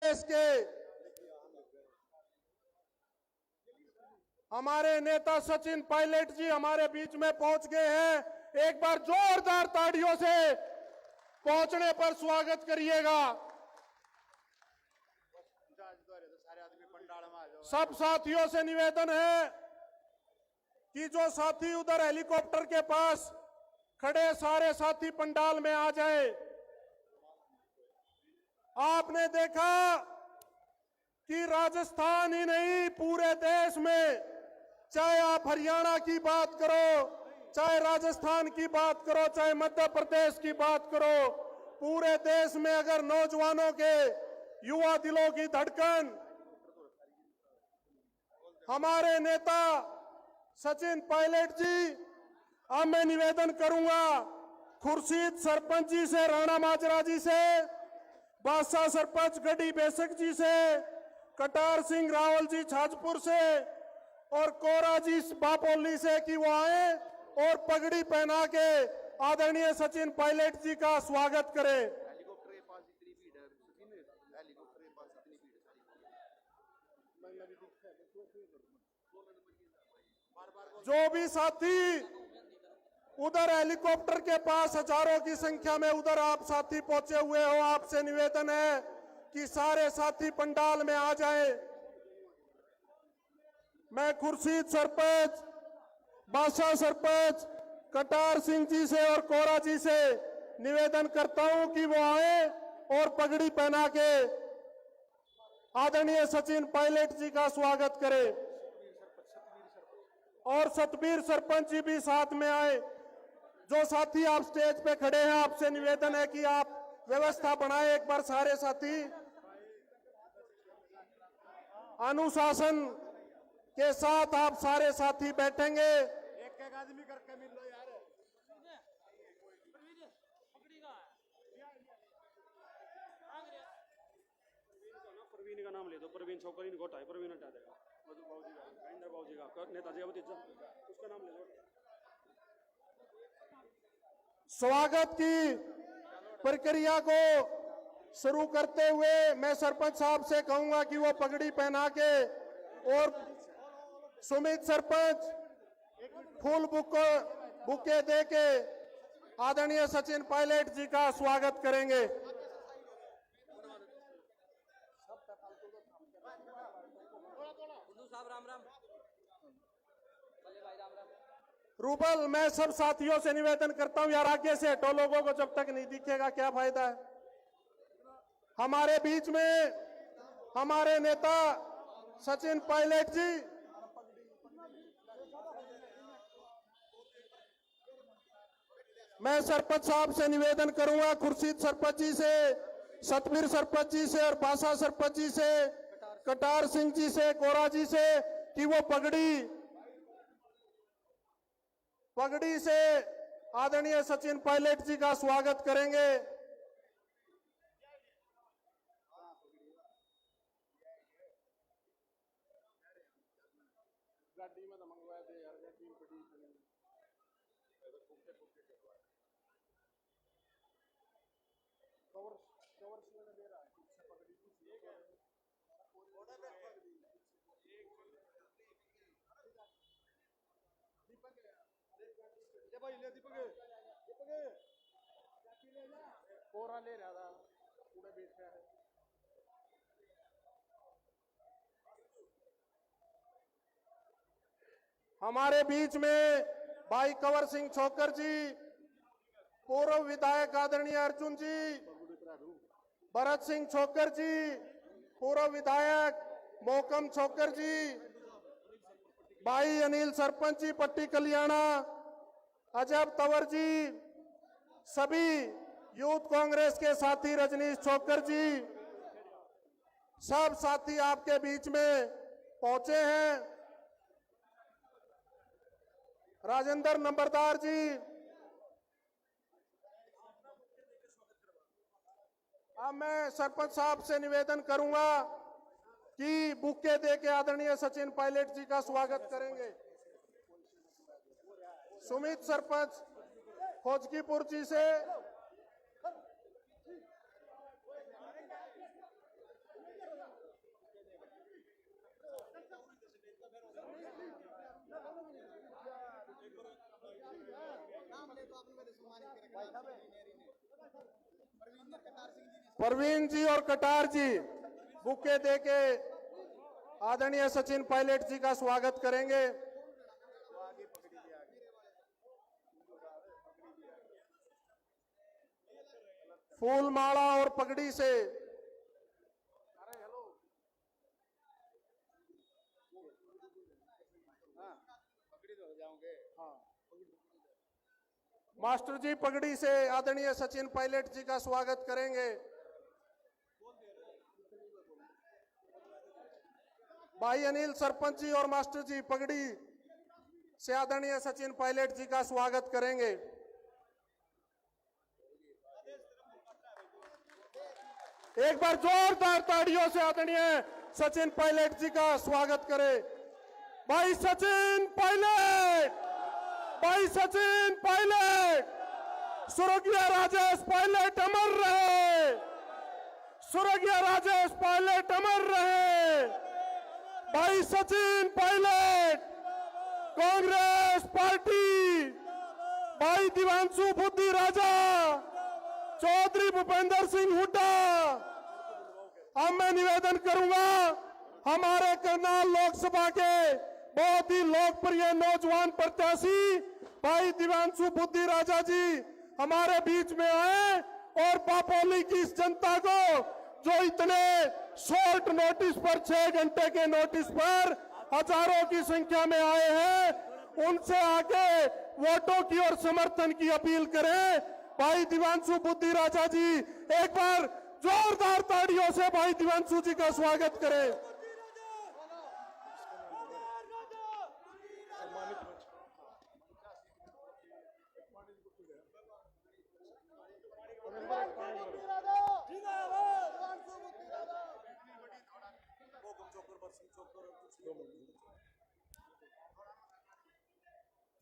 देश के हमारे नेता सचिन पायलट जी हमारे बीच में पहुंच गए हैं। एक बार जोरदार ताड़ियों से पहुंचने पर स्वागत करिएगा। सब साथियों से निवेदन है कि जो साथी उधर हेलीकॉप्टर के पास खड़े सारे साथी पंडाल में आ जाए। आपने देखा कि राजस्थान ही नहीं पूरे देश में, चाहे आप हरियाणा की बात करो, चाहे राजस्थान की बात करो, चाहे मध्य प्रदेश की बात करो, पूरे देश में अगर नौजवानों के युवा दिलों की धड़कन हमारे नेता सचिन पायलट जी, अब मैं निवेदन करूंगा खुर्शीद सरपंच जी से, राणा माजरा जी से, बादशाह सरपंच गढ़ी बेसक जी से, कटार सिंह रावल जी छाजपुर से और कोरा जी बापोली से कि वो आए और पगड़ी पहना के आदरणीय सचिन पायलट जी का स्वागत करें। हेलीकॉप्टर के पास इतनी भीड़ है, हेलीकॉप्टर के पास इतनी भीड़ जो भी साथी उधर हेलीकॉप्टर के पास हजारों की संख्या में उधर आप साथी पहुंचे हुए हो, आपसे निवेदन है कि सारे साथी पंडाल में आ जाएं। मैं खुर्शीद सरपंच, बादशाह सरपंच, कटार सिंह जी से और कोरा जी से निवेदन करता हूं कि वो आए और पगड़ी पहना के आदरणीय सचिन पायलट जी का स्वागत करें। और सतबीर सरपंच जी भी साथ में आए। जो साथी आप स्टेज पे खड़े हैं, आपसे निवेदन है कि आप व्यवस्था बनाएं। एक बार सारे साथी अनुशासन के साथ आप सारे साथी बैठेंगे। एक एक आदमी करके मिल लो यार। प्रवीण का नाम ले दो, प्रवीण छोकरी घोटा है, प्रवीण हटा देगा। मधु बाबूजी का, महेंद्र बाबूजी का, नेताजी अवधि उसका नाम ले दो। स्वागत की प्रक्रिया को शुरू करते हुए मैं सरपंच साहब से कहूंगा कि वो पगड़ी पहना के और सुमित सरपंच फूल बुके दे के आदरणीय सचिन पायलट जी का स्वागत करेंगे। राम राम भाई, राम राम। रूबल, मैं सब साथियों से निवेदन करता हूं यार आगे से हटो, लोगों को जब तक नहीं दिखेगा क्या फायदा है। हमारे बीच में हमारे नेता सचिन पायलट जी मैं सरपंच साहब से निवेदन करूंगा, खुर्शीद सरपंच जी से, सतबीर सरपंच जी से और बादशाह सरपंच जी से, कटार सिंह जी से, कोरा जी से कि वो पगड़ी से आदरणीय सचिन पायलट जी का स्वागत करेंगे। गाड़ी में मंगवा दे यार, गाड़ी में बड़ी कवर से दे रहा है, पगड़ी ठीक है। दीपक भाई ले, दीपक कोरा ले रहा था, पूरे बेच रहा है। हमारे बीच में भाई कंवर सिंह छोकर जी, पूर्व विधायक आदरणीय अर्जुन जी, भरत सिंह छोकर जी, पूर्व विधायक मोहकम छोकर जी, भाई अनिल सरपंच जी पट्टी कल्याणा, अजब तंवर जी, सभी यूथ कांग्रेस के साथी रजनीश छोकर जी, सब साथी आपके बीच में पहुंचे हैं। राजेंद्र नंबरदार जी, अब मैं सरपंच साहब से निवेदन करूंगा कि बुके दे के आदरणीय सचिन पायलट जी का स्वागत करेंगे। सुमित सरपंच खोजकीपुर जी से परवीन जी और कटार जी बुके देके आदरणीय सचिन पायलट जी का स्वागत करेंगे। फूल माला और पगड़ी से मास्टर जी पगड़ी से आदरणीय सचिन पायलट जी का स्वागत करेंगे। भाई अनिल सरपंच जी और मास्टर जी पगड़ी से आदरणीय सचिन पायलट जी का स्वागत करेंगे। एक बार जोरदार ताड़ियों से आदरणीय सचिन पायलट जी का स्वागत करें। भाई सचिन पायलट, भाई सचिन पायलट, स्वर्गीय राजेश पायलट अमर रहे, स्वर्गीय राजेश पायलट अमर रहे। भाई सचिन पायलट, कांग्रेस पार्टी, भाई दिवांशु बुद्धि राजा, चौधरी भूपेंद्र सिंह हुड्डा। अब मैं निवेदन करूंगा हमारे करनाल लोकसभा के बहुत ही लोकप्रिय नौजवान प्रत्याशी भाई दिवांशु बुद्धि राजा जी हमारे बीच में आए और बापोली की इस जनता को जो इतने शॉर्ट नोटिस पर 6 घंटे के नोटिस पर हजारों की संख्या में आए हैं, उनसे आके वोटों की और समर्थन की अपील करें। भाई दिवांशु बुद्धि राजा जी एक बार जोरदार ताड़ियों से भाई दिवांशु जी का स्वागत करें।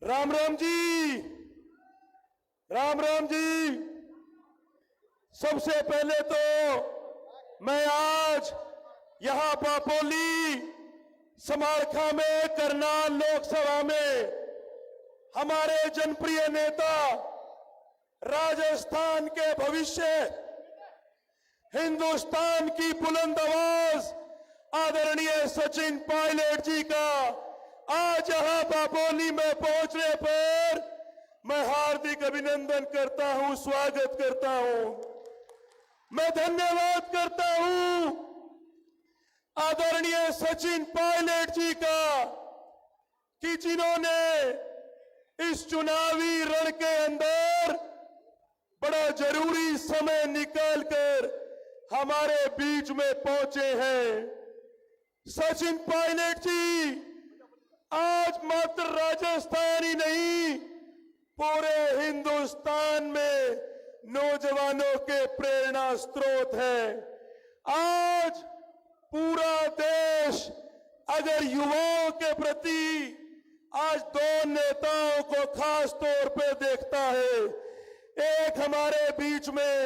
राम राम जी, राम राम जी। सबसे पहले तो मैं आज यहां बापोली समारखा में करनाल लोकसभा में हमारे जनप्रिय नेता राजस्थान के भविष्य, हिंदुस्तान की बुलंद आवाज आदरणीय सचिन पायलट जी का आज यहां बापोली में पहुंचने पर मैं हार्दिक अभिनंदन करता हूं, स्वागत करता हूं। मैं धन्यवाद करता हूं आदरणीय सचिन पायलट जी का कि जिन्होंने इस चुनावी रण के अंदर बड़ा जरूरी समय निकालकर हमारे बीच में पहुंचे हैं। सचिन पायलट जी आज मात्र राजस्थान ही नहीं पूरे हिंदुस्तान में नौजवानों के प्रेरणा स्रोत है। आज पूरा देश अगर युवाओं के प्रति आज 2 नेताओं को खास तौर पे देखता है, एक हमारे बीच में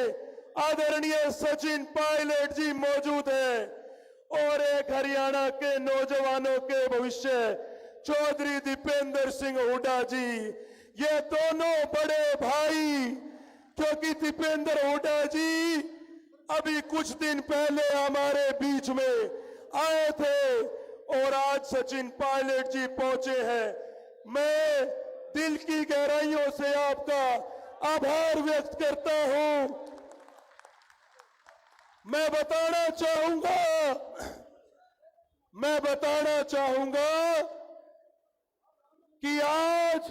आदरणीय सचिन पायलट जी मौजूद हैं और एक हरियाणा के नौजवानों के भविष्य चौधरी दीपेंद्र सिंह हुड्डा जी। ये दोनों बड़े भाई, क्योंकि दीपेंद्र हुड्डा जी अभी कुछ दिन पहले हमारे बीच में आए थे और आज सचिन पायलट जी पहुंचे हैं। मैं दिल की गहराइयों से आपका आभार व्यक्त करता हूं। मैं बताना चाहूंगा कि आज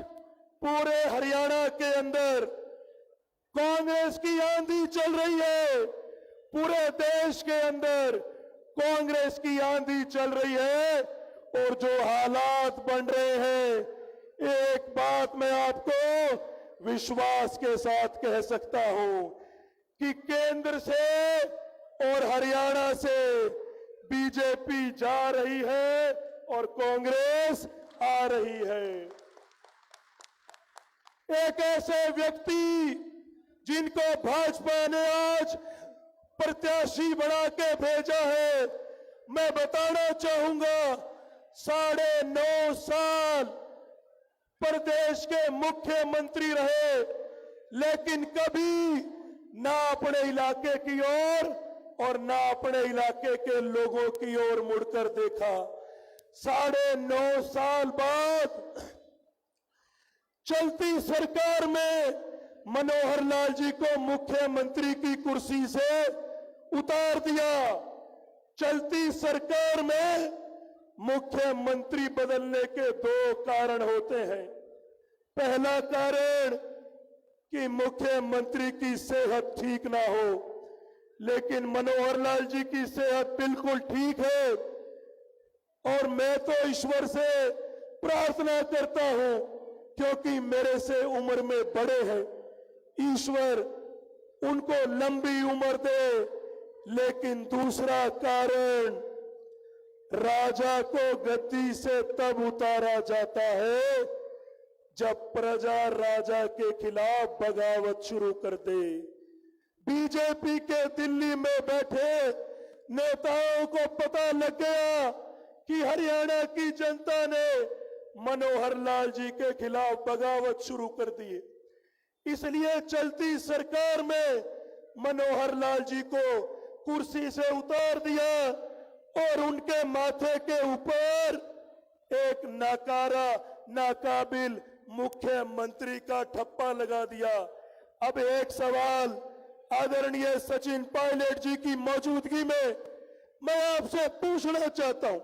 पूरे हरियाणा के अंदर कांग्रेस की आंधी चल रही है, पूरे देश के अंदर कांग्रेस की आंधी चल रही है और जो हालात बन रहे हैं, एक बात मैं आपको विश्वास के साथ कह सकता हूं कि केंद्र से और हरियाणा से बीजेपी जा रही है और कांग्रेस आ रही है। एक ऐसे व्यक्ति जिनको भाजपा ने आज प्रत्याशी बना के भेजा है, मैं बताना चाहूंगा 9.5 साल प्रदेश के मुख्यमंत्री रहे, लेकिन कभी ना अपने इलाके की ओर और ना अपने इलाके के लोगों की ओर मुड़कर देखा। 9.5 साल बाद चलती सरकार में मनोहर लाल जी को मुख्यमंत्री की कुर्सी से उतार दिया। चलती सरकार में मुख्यमंत्री बदलने के 2 कारण होते हैं। पहला कारण कि मुख्यमंत्री की सेहत ठीक ना हो, लेकिन मनोहर लाल जी की सेहत बिल्कुल ठीक है और मैं तो ईश्वर से प्रार्थना करता हूं, क्योंकि मेरे से उम्र में बड़े हैं, ईश्वर उनको लंबी उम्र दे। लेकिन दूसरा कारण, राजा को गद्दी से तब उतारा जाता है जब प्रजा राजा के खिलाफ बगावत शुरू कर दे। बीजेपी के दिल्ली में बैठे नेताओं को पता लग गया कि हरियाणा की जनता ने मनोहर लाल जी के खिलाफ बगावत शुरू कर दी। इसलिए चलती सरकार में मनोहर लाल जी को कुर्सी से उतार दिया और उनके माथे के ऊपर एक नाकारा नाकाबिल मुख्यमंत्री का ठप्पा लगा दिया। अब एक सवाल आदरणीय सचिन पायलट जी की मौजूदगी में मैं आपसे पूछना चाहता हूं,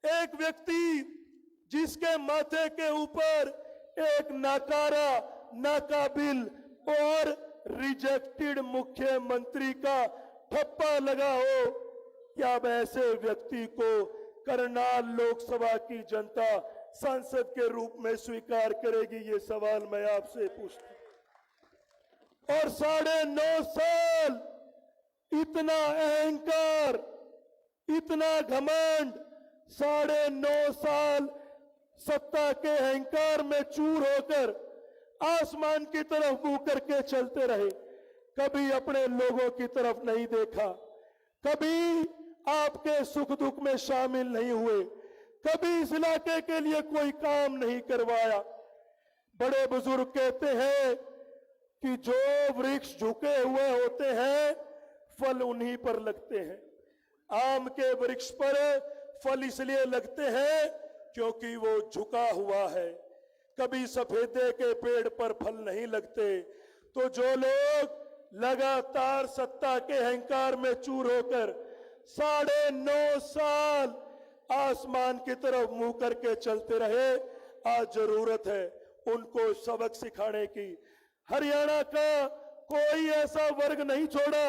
एक व्यक्ति जिसके माथे के ऊपर एक नाकारा नाकाबिल और रिजेक्टेड मुख्यमंत्री का ठप्पा लगा हो, क्या अब ऐसे व्यक्ति को करनाल लोकसभा की जनता सांसद के रूप में स्वीकार करेगी? ये सवाल मैं आपसे पूछता हूं। और 9.5 साल इतना अहंकार, इतना घमंड, 9.5 साल सत्ता के अहंकार में चूर होकर आसमान की तरफ मुंह करके चलते रहे, कभी अपने लोगों की तरफ नहीं देखा, कभी आपके सुख दुख में शामिल नहीं हुए, कभी इस इलाके के लिए कोई काम नहीं करवाया। बड़े बुजुर्ग कहते हैं कि जो वृक्ष झुके हुए होते हैं फल उन्हीं पर लगते हैं। आम के वृक्ष पर फल इसलिए लगते हैं क्योंकि वो झुका हुआ है, कभी सफेदे के पेड़ पर फल नहीं लगते। तो जो लोग लगातार सत्ता के अहंकार में चूर होकर 9.5 साल आसमान की तरफ मुंह करके चलते रहे, आज जरूरत है उनको सबक सिखाने की। हरियाणा का कोई ऐसा वर्ग नहीं छोड़ा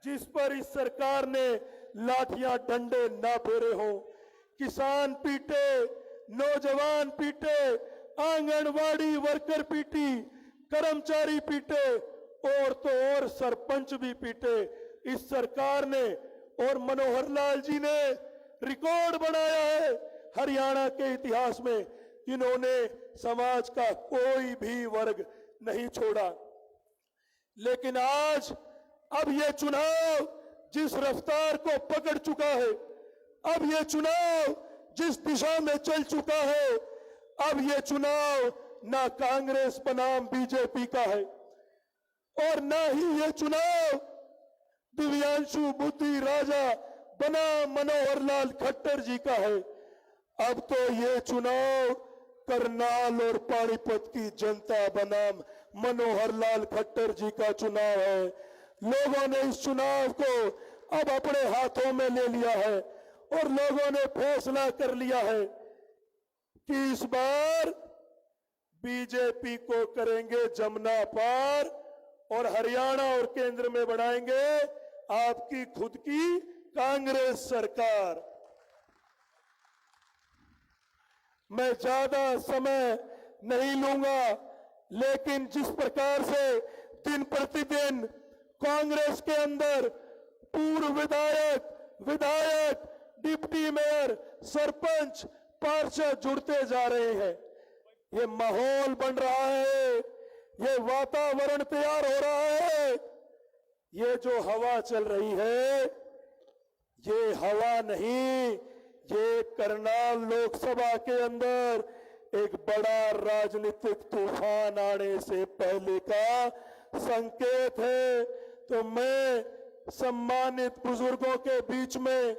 जिस पर इस सरकार ने लाठियां डंडे ना फेरे हों। किसान पीटे, नौजवान पीटे, आंगनवाड़ी वर्कर पीटी, कर्मचारी पीटे और तो और सरपंच भी पीटे। इस सरकार ने और मनोहर लाल जी ने रिकॉर्ड बनाया है हरियाणा के इतिहास में, इन्होंने समाज का कोई भी वर्ग नहीं छोड़ा। लेकिन आज अब ये चुनाव जिस रफ्तार को पकड़ चुका है, अब ये चुनाव जिस दिशा में चल चुका है, अब ये चुनाव ना कांग्रेस बनाम बीजेपी का है और ना ही ये चुनाव दिव्यांशु बुद्धि राजा बनाम मनोहर लाल खट्टर जी का है। अब तो ये चुनाव करनाल और पानीपत की जनता बनाम मनोहर लाल खट्टर जी का चुनाव है। लोगों ने इस चुनाव को अब अपने हाथों में ले लिया है और लोगों ने फैसला कर लिया है कि इस बार बीजेपी को करेंगे जमुना पार और हरियाणा और केंद्र में बनाएंगे आपकी खुद की कांग्रेस सरकार। मैं ज्यादा समय नहीं लूंगा, लेकिन जिस प्रकार से दिन प्रतिदिन कांग्रेस के अंदर पूर्व विधायक, डिप्टी मेयर, सरपंच, पार्षद जुड़ते जा रहे हैं, ये माहौल बन रहा है, ये वातावरण तैयार हो रहा है। ये जो हवा चल रही है, ये हवा नहीं, ये करनाल लोकसभा के अंदर एक बड़ा राजनीतिक तूफान आने से पहले का संकेत है। तो मैं सम्मानित बुजुर्गों के बीच में,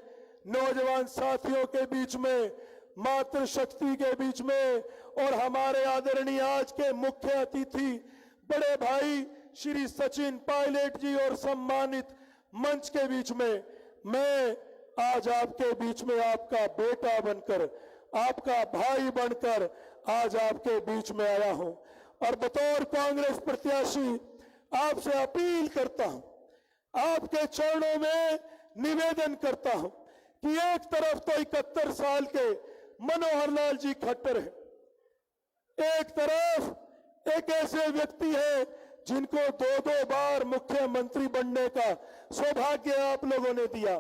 नौजवान साथियों के बीच में, मातृशक्ति के बीच में और हमारे आदरणीय आज के मुख्य अतिथि बड़े भाई श्री सचिन पायलट जी और सम्मानित मंच के बीच में मैं आज आपके बीच में आपका बेटा बनकर, आपका भाई बनकर आज आपके बीच में आया हूं और बतौर कांग्रेस प्रत्याशी आपसे अपील करता हूं, आपके चरणों में निवेदन करता हूं कि एक तरफ तो 71 साल के मनोहर लाल जी खट्टर हैं, एक तरफ एक ऐसे व्यक्ति हैं जिनको दो बार मुख्यमंत्री बनने का सौभाग्य आप लोगों ने दिया,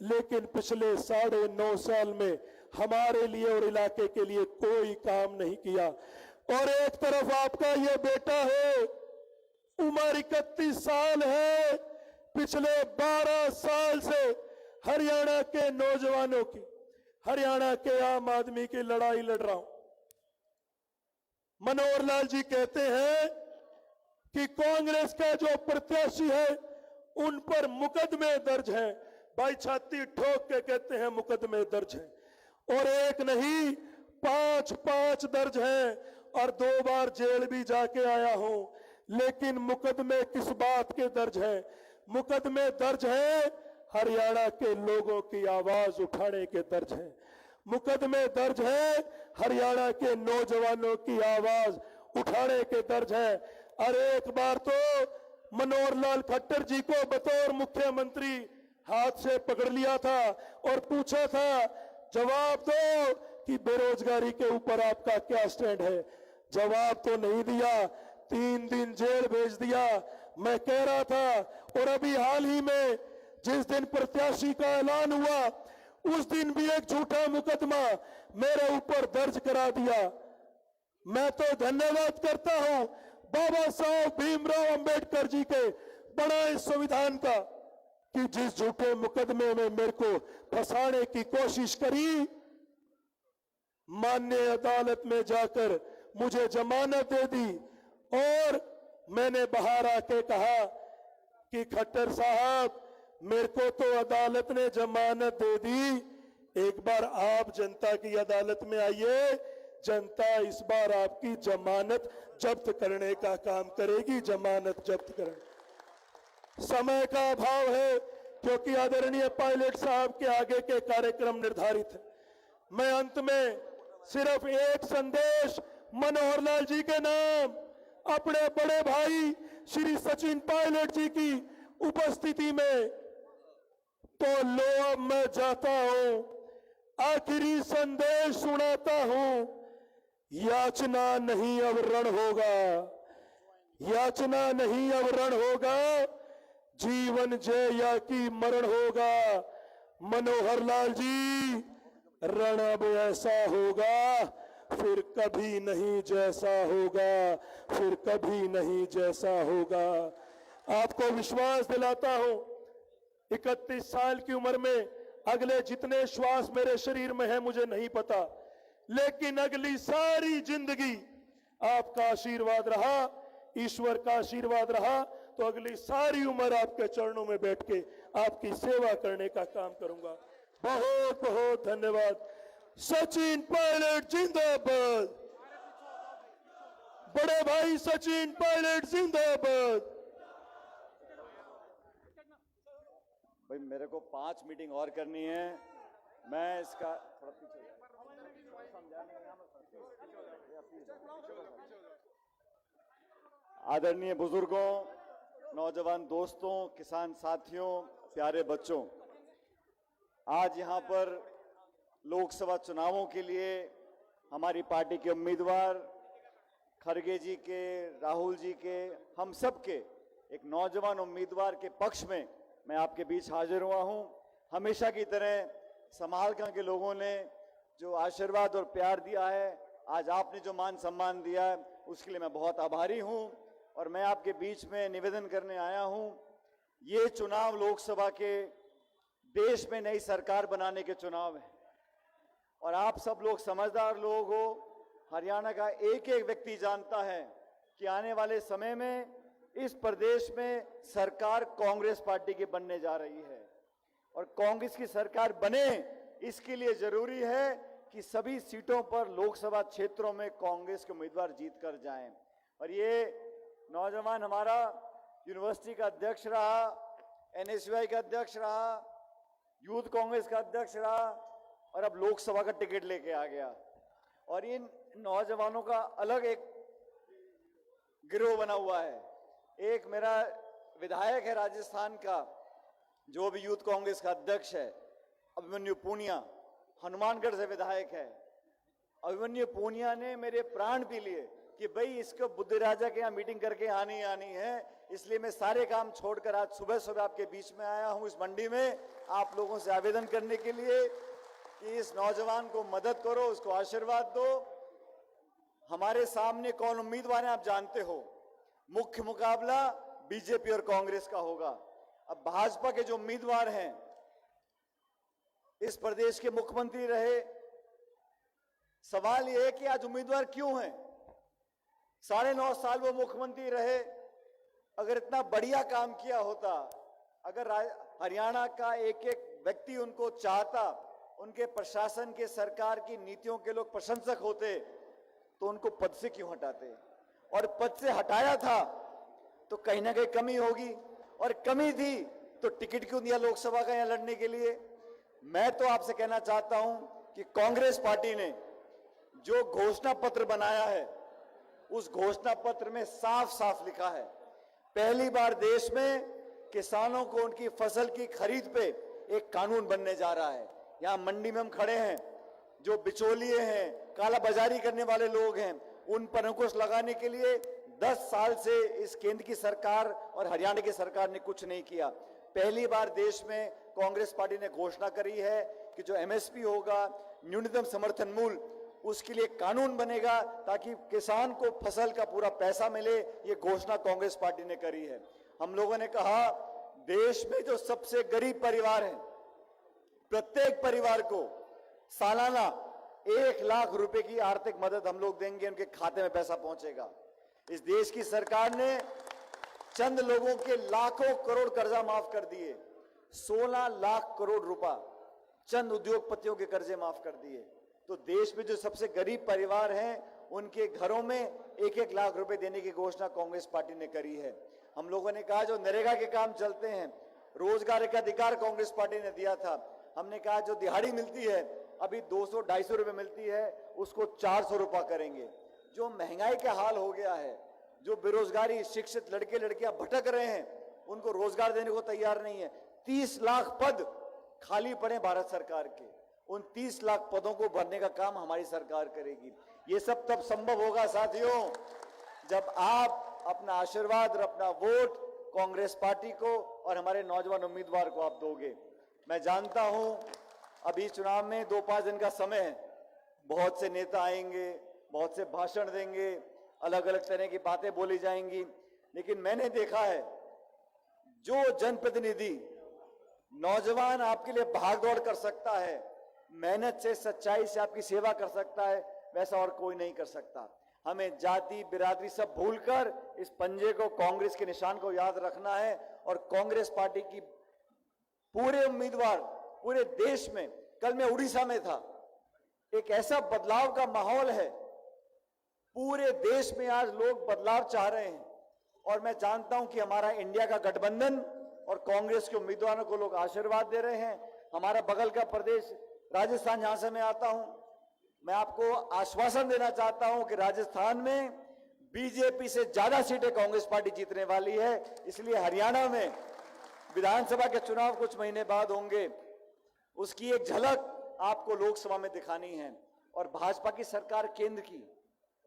लेकिन पिछले 9.5 साल में हमारे लिए और इलाके के लिए कोई काम नहीं किया। और एक तरफ आपका ये बेटा है, उम्र 31 साल है, पिछले 12 साल से हरियाणा के नौजवानों की, हरियाणा के आम आदमी की लड़ाई लड़ रहा हूं। मनोहर लाल जी कहते हैं कि कांग्रेस का जो प्रत्याशी है उन पर मुकदमे दर्ज हैं। भाई छाती ठोक के कहते हैं मुकदमे दर्ज हैं और एक नहीं 5 दर्ज हैं और 2 बार जेल भी जाके आया हूं। लेकिन मुकदमे किस बात के दर्ज हैं? मुकदमे दर्ज हैं हरियाणा के लोगों की आवाज उठाने के दर्ज हैं, मुकदमे दर्ज हैं हरियाणा के नौजवानों की आवाज उठाने के दर्ज हैं। और एक बार तो मनोहर लाल खट्टर जी को बतौर मुख्यमंत्री हाथ से पकड़ लिया था और पूछा था जवाब दो कि बेरोजगारी के ऊपर आपका क्या स्टैंड है। जवाब तो नहीं दिया, 3 दिन जेल भेज दिया। मैं कह रहा था और अभी हाल ही में जिस दिन प्रत्याशी का ऐलान हुआ उस दिन भी एक झूठा मुकदमा मेरे ऊपर दर्ज करा दिया। मैं तो धन्यवाद करता हूं बाबा साहब भीमराव अंबेडकर जी के बनाए संविधान का कि जिस झूठे मुकदमे में मेरे को फंसाने की कोशिश करी, माननीय अदालत में जाकर मुझे जमानत दे दी और मैंने बाहर आके कहा कि खट्टर साहब मेरे को तो अदालत ने जमानत दे दी, एक बार आप जनता की अदालत में आइए, जनता इस बार आपकी जमानत जब्त करने का काम करेगी, जमानत जब्त करने। समय का अभाव है क्योंकि आदरणीय पायलट साहब के आगे के कार्यक्रम निर्धारित है। मैं अंत में सिर्फ एक संदेश मनोहर लाल जी के नाम, अपने बड़े भाई श्री सचिन पायलट जी की उपस्थिति में तो लो अब मैं जाता हूं, आखिरी संदेश सुनाता हूं, याचना नहीं अब रण होगा, याचना नहीं अब रण होगा, जीवन जय या की मरण होगा। मनोहर लाल जी रण अब ऐसा होगा फिर कभी नहीं जैसा होगा, फिर कभी नहीं जैसा होगा। आपको विश्वास दिलाता हूं 31 साल की उम्र में अगले जितने श्वास मेरे शरीर में है मुझे नहीं पता, लेकिन अगली सारी जिंदगी आपका आशीर्वाद रहा, ईश्वर का आशीर्वाद रहा तो अगली सारी उम्र आपके चरणों में बैठ के आपकी सेवा करने का काम करूंगा। बहुत बहुत धन्यवाद। सचिन पायलट जिंदाबाद, बड़े भाई सचिन पायलट जिंदाबाद। भाई मेरे को 5 मीटिंग और करनी है, मैं इसका थोड़ा पीछे आदरणीय बुजुर्गों, नौजवान दोस्तों, किसान साथियों, प्यारे बच्चों, आज यहाँ पर लोकसभा चुनावों के लिए हमारी पार्टी के उम्मीदवार खड़गे जी के, राहुल जी के, हम सब के एक नौजवान उम्मीदवार के पक्ष में मैं आपके बीच हाजिर हुआ हूं। हमेशा की तरह समालका के लोगों ने जो आशीर्वाद और प्यार दिया है, आज आपने जो मान सम्मान दिया है, उसके लिए मैं बहुत आभारी हूं और मैं आपके बीच में निवेदन करने आया हूं। ये चुनाव लोकसभा के देश में नई सरकार बनाने के चुनाव है और आप सब लोग समझदार लोग हो। हरियाणा का एक एक व्यक्ति जानता है कि आने वाले समय में इस प्रदेश में सरकार कांग्रेस पार्टी की बनने जा रही है और कांग्रेस की सरकार बने इसके लिए जरूरी है कि सभी सीटों पर लोकसभा क्षेत्रों में कांग्रेस के उम्मीदवार जीत कर जाएं। और ये नौजवान हमारा यूनिवर्सिटी का अध्यक्ष रहा, एनएसयूआई का अध्यक्ष रहा, यूथ कांग्रेस का अध्यक्ष रहा और अब लोकसभा का टिकट लेके आ गया। और इन नौजवानों का अलग एक गिरोह बना हुआ है। एक मेरा विधायक है राजस्थान का, जो भी यूथ कांग्रेस का अध्यक्ष है, अभिमन्यु पूनिया, हनुमानगढ़ से विधायक है। अभिमन्यु पूनिया ने मेरे प्राण पी लिए कि भाई इसको बुद्धि राजा के यहाँ मीटिंग करके आनी है, इसलिए मैं सारे काम छोड़कर आज सुबह सुबह आपके बीच में आया हूं इस मंडी में आप लोगों से आवेदन करने के लिए कि इस नौजवान को मदद करो, उसको आशीर्वाद दो। हमारे सामने कौन उम्मीदवार हैं आप जानते हो। मुख्य मुकाबला बीजेपी और कांग्रेस का होगा। अब भाजपा के जो उम्मीदवार हैं, इस प्रदेश के मुख्यमंत्री रहे, सवाल यह है कि आज उम्मीदवार क्यों हैं? 9.5 साल वो मुख्यमंत्री रहे। अगर इतना बढ़िया काम किया होता, अगर हरियाणा का एक एक व्यक्ति उनको चाहता, उनके प्रशासन के सरकार की नीतियों के लोग प्रशंसक होते, तो उनको पद से क्यों हटाते? और पद से हटाया था तो कहीं ना कहीं कमी होगी, और कमी थी तो टिकट क्यों दिया लोकसभा का यहां लड़ने के लिए? मैं तो आपसे कहना चाहता हूं कि कांग्रेस पार्टी ने जो घोषणा पत्र बनाया है, उस घोषणा पत्र में साफ साफ लिखा है, पहली बार देश में किसानों को उनकी फसल की खरीद पे एक कानून बनने जा रहा है। यहां मंडी में हम खड़े हैं, जो बिचौलिए हैं, काला बाजारी करने वाले लोग हैं, उन पर अंकुश लगाने के लिए 10 साल से इस केंद्र की सरकार और हरियाणा की सरकार ने कुछ नहीं किया। पहली बार देश में कांग्रेस पार्टी ने घोषणा करी है कि जो एमएसपी होगा, न्यूनतम समर्थन मूल्य, उसके लिए कानून बनेगा ताकि किसान को फसल का पूरा पैसा मिले। ये घोषणा कांग्रेस पार्टी ने करी है। हम लोगों ने कहा देश में जो सबसे गरीब परिवार हैं, प्रत्येक परिवार को सालाना 1 लाख रुपए की आर्थिक मदद हम लोग देंगे, उनके खाते में पैसा पहुंचेगा। इस देश की सरकार ने चंद लोगों के लाखों करोड़ कर्जा माफ कर दिए, 16 लाख करोड़ रुपया चंद उद्योगपतियों के कर्जे माफ कर दिए। तो देश में जो सबसे गरीब परिवार हैं, उनके घरों में 1-1 लाख रुपए देने की घोषणा कांग्रेस पार्टी ने करी है। हम लोगों ने कहा जो नरेगा के काम चलते हैं, रोजगार का अधिकार कांग्रेस पार्टी ने दिया था। हमने कहा जो दिहाड़ी मिलती है, अभी 200-250 रुपए मिलती है, उसको 400 रुपया करेंगे। जो महंगाई का हाल हो गया है, जो बेरोजगारी, शिक्षित लड़के लड़कियां भटक रहे हैं, उनको रोजगार देने को तैयार नहीं है। 30 लाख पद खाली पड़े भारत सरकार के, उन 30 लाख पदों को भरने का काम हमारी सरकार करेगी। ये सब तब संभव होगा साथियों, जब आप अपना आशीर्वाद और अपना वोट कांग्रेस पार्टी को और हमारे नौजवान उम्मीदवार को आप दोगे। मैं जानता हूं अभी चुनाव में 2-5 दिन का समय है, बहुत से नेता आएंगे, बहुत से भाषण देंगे, अलग अलग तरह की बातें बोली जाएंगी, लेकिन मैंने देखा है जो जनप्रतिनिधि, नौजवान आपके लिए भाग दौड़ कर सकता है, मेहनत से, सच्चाई से आपकी सेवा कर सकता है, वैसा और कोई नहीं कर सकता। हमें जाति बिरादरी सब भूलकर इस पंजे को, कांग्रेस के निशान को याद रखना है और कांग्रेस पार्टी की पूरे उम्मीदवार पूरे देश में, कल मैं उड़ीसा में था, एक ऐसा बदलाव का माहौल है, पूरे देश में आज लोग बदलाव चाह रहे हैं और मैं जानता हूं कि हमारा इंडिया का गठबंधन और कांग्रेस के उम्मीदवारों को लोग आशीर्वाद दे रहे हैं। हमारा बगल का प्रदेश राजस्थान, जहां से मैं आता हूं, मैं आपको आश्वासन देना चाहता हूं कि राजस्थान में बीजेपी से ज्यादा सीटें कांग्रेस पार्टी जीतने वाली है। इसलिए हरियाणा में विधानसभा के चुनाव कुछ महीने बाद होंगे, उसकी एक झलक आपको लोकसभा में दिखानी है। और भाजपा की सरकार, केंद्र की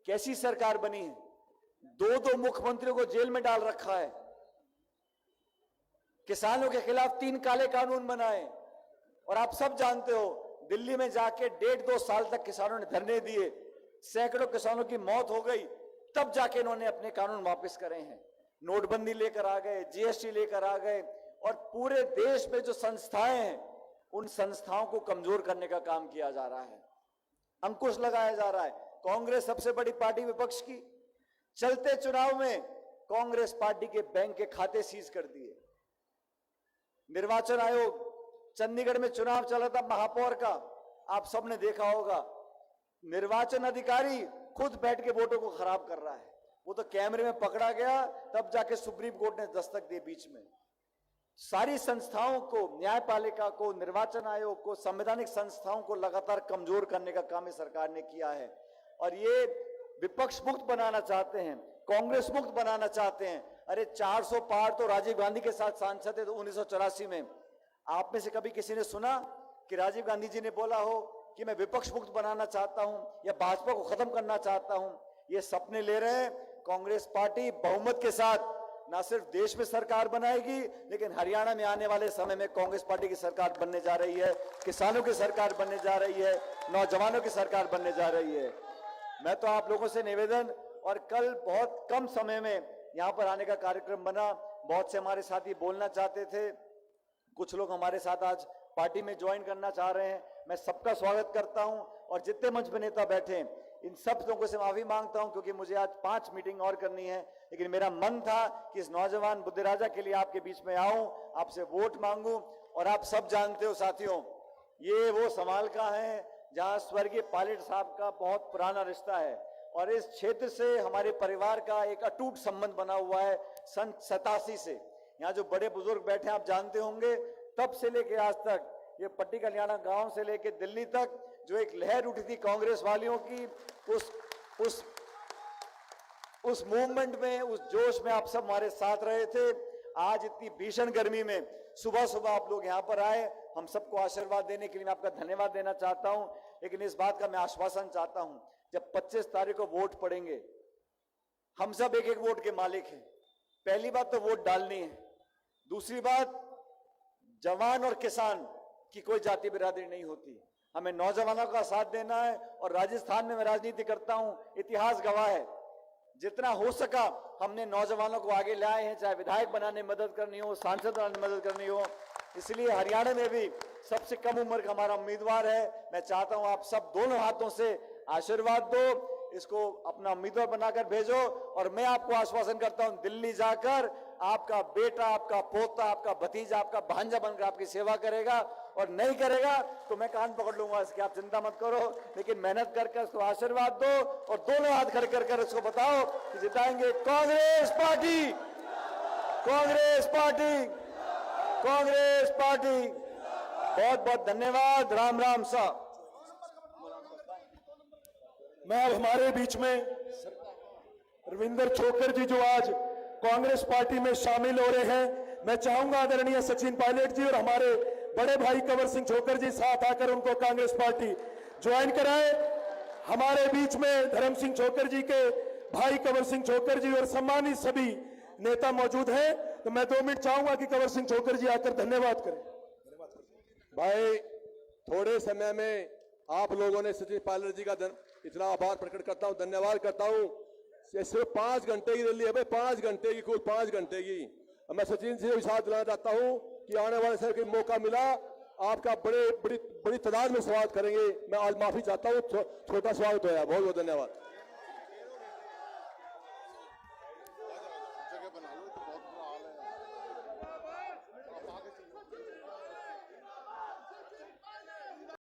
कैसी सरकार बनी है, 2 मुख्यमंत्रियों को जेल में डाल रखा है, किसानों के खिलाफ 3 काले कानून बनाए, और आप सब जानते हो दिल्ली में जाके 1.5-2 साल तक किसानों ने धरने दिए, सैकड़ों किसानों की मौत हो गई, तब जाके इन्होंने अपने कानून वापस करे हैं। नोटबंदी लेकर आ गए, जीएसटी लेकर आ गए, और पूरे देश में जो संस्थाएं हैं, उन संस्थाओं को कमजोर करने का काम किया जा रहा है, अंकुश लगाया जा रहा है। कांग्रेस सबसे बड़ी पार्टी विपक्ष की, चलते चुनाव में कांग्रेस पार्टी के बैंक के खाते सीज कर दिए। निर्वाचन आयोग, चंडीगढ़ में चुनाव चला था महापौर का, आप सबने देखा होगा, निर्वाचन अधिकारी खुद बैठ के वोटों को खराब कर रहा है। वो तो कैमरे में पकड़ा गया, तब जाके सुप्रीम कोर्ट ने दस्तक दी बीच में। सारी संस्थाओं को, न्यायपालिका को, निर्वाचन आयोग को, संवैधानिक संस्थाओं को लगातार कमजोर करने का काम इस सरकार ने किया है। और ये विपक्ष मुक्त बनाना चाहते हैं, कांग्रेस मुक्त बनाना चाहते हैं। अरे 400 पार तो राजीव गांधी के साथ सांसद थे तो 1984 में। आप में से कभी किसी ने सुना कि राजीव गांधी जी ने बोला हो कि मैं विपक्ष मुक्त बनाना चाहता हूं या भाजपा को खत्म करना चाहता हूं? ये सपने ले रहे हैं। कांग्रेस पार्टी बहुमत के साथ ना सिर्फ देश में सरकार बनाएगी, लेकिन हरियाणा में आने वाले समय में कांग्रेस पार्टी की सरकार बनने जा रही है, किसानों की सरकार बनने जा रही है, नौजवानों की सरकार बनने जा रही है। मैं तो आप लोगों से निवेदन, और कल बहुत कम समय में यहां पर आने का कार्यक्रम बना, बहुत से हमारे साथी बोलना चाहते थे, कुछ लोग हमारे साथ आज पार्टी में ज्वाइन करना चाह रहे हैं। मैं सबका स्वागत करता हूं, और जितने मंच पे नेता बैठे हैं इन सब लोगों से माफी मांगता हूं, क्योंकि मुझे आज 5 मीटिंग और करनी है। लेकिन मेरा मन था कि इस नौजवान बुद्धिराजा के लिए आपके बीच में आऊं, आपसे वोट मांगूं। और आप सब जानते हो साथियों, ये वो समालका है जहां स्वर्गीय पायलट साहब का बहुत पुराना रिश्ता है, और इस क्षेत्र से हमारे परिवार का एक अटूट संबंध बना हुआ है सन 87 से। यहाँ जो बड़े बुजुर्ग बैठे आप जानते होंगे, तब से लेके आज तक ये पट्टी कल्याणा गांव से लेके दिल्ली तक जो एक लहर उठी थी कांग्रेस वालियों की, उस मूवमेंट में, उस जोश में आप सब हमारे साथ रहे थे। आज इतनी भीषण गर्मी में सुबह सुबह आप लोग यहाँ पर आए, हम सबको आशीर्वाद देने के लिए मैं आपका धन्यवाद देना चाहता हूं। लेकिन इस बात का मैं आश्वासन चाहता हूं, जब 25 तारीख को वोट पड़ेंगे, हम सब एक एक वोट के मालिक हैं। पहली बात तो वोट डालनी है, दूसरी बात जवान और किसान की कोई जाति बिरादरी नहीं होती, हमें नौजवानों का साथ देना है। और राजस्थान में मैं राजनीति करता हूं, इतिहास गवाह है, जितना हो सका हमने नौजवानों को आगे लाए हैं, चाहे विधायक बनाने में मदद करनी हो, सांसद बनाने में मदद करनी हो। इसलिए हरियाणा में भी सबसे कम उम्र का हमारा उम्मीदवार है। मैं चाहता हूं आप सब दोनों हाथों से आशीर्वाद दो, इसको अपना उम्मीदवार बनाकर भेजो। और मैं आपको आश्वासन करता हूं, दिल्ली जाकर आपका बेटा, आपका पोता, आपका भतीजा, आपका भांजा बनकर आपकी सेवा करेगा। और नहीं करेगा तो मैं कान पकड़ लूंगा इसकी, आप चिंता मत करो। लेकिन मेहनत करके उसको आशीर्वाद दो, और दोनों हाथ खड़े कर उसको बताओ कि जिताएंगे Congress party, Congress party, Congress party. बहुत बहुत धन्यवाद। राम राम साहब। मैं अब हमारे बीच में रविंदर छोकर जी जो आज कांग्रेस पार्टी में शामिल हो रहे हैं, मैं चाहूंगा आदरणीय सचिन पायलट जी और हमारे बड़े भाई कंवर सिंह छोकर जी साथ आकर उनको कांग्रेस पार्टी ज्वाइन कराए। हमारे बीच में धर्म सिंह छोकर जी के भाई कंवर सिंह छोकर जी और सम्मानित सभी नेता मौजूद हैं, तो मैं 2 मिनट चाहूंगा कि कंवर सिंह छोकर जी आकर धन्यवाद करें। भाई, थोड़े समय में आप लोगों ने सचिन पायलट जी का इतना आभार प्रकट करता हूं, धन्यवाद करता हूं। ये सिर्फ 5 घंटे की रैली है भाई, 5 घंटे की, कुल 5 घंटे की। मैं सचिन से भी साथ दिलाना चाहता हूं कि आने वाले समय को मौका मिला, आपका बड़ी तादाद में स्वागत करेंगे। मैं आज माफी चाहता हूं, छोटा स्वागत होया। बहुत बहुत धन्यवाद।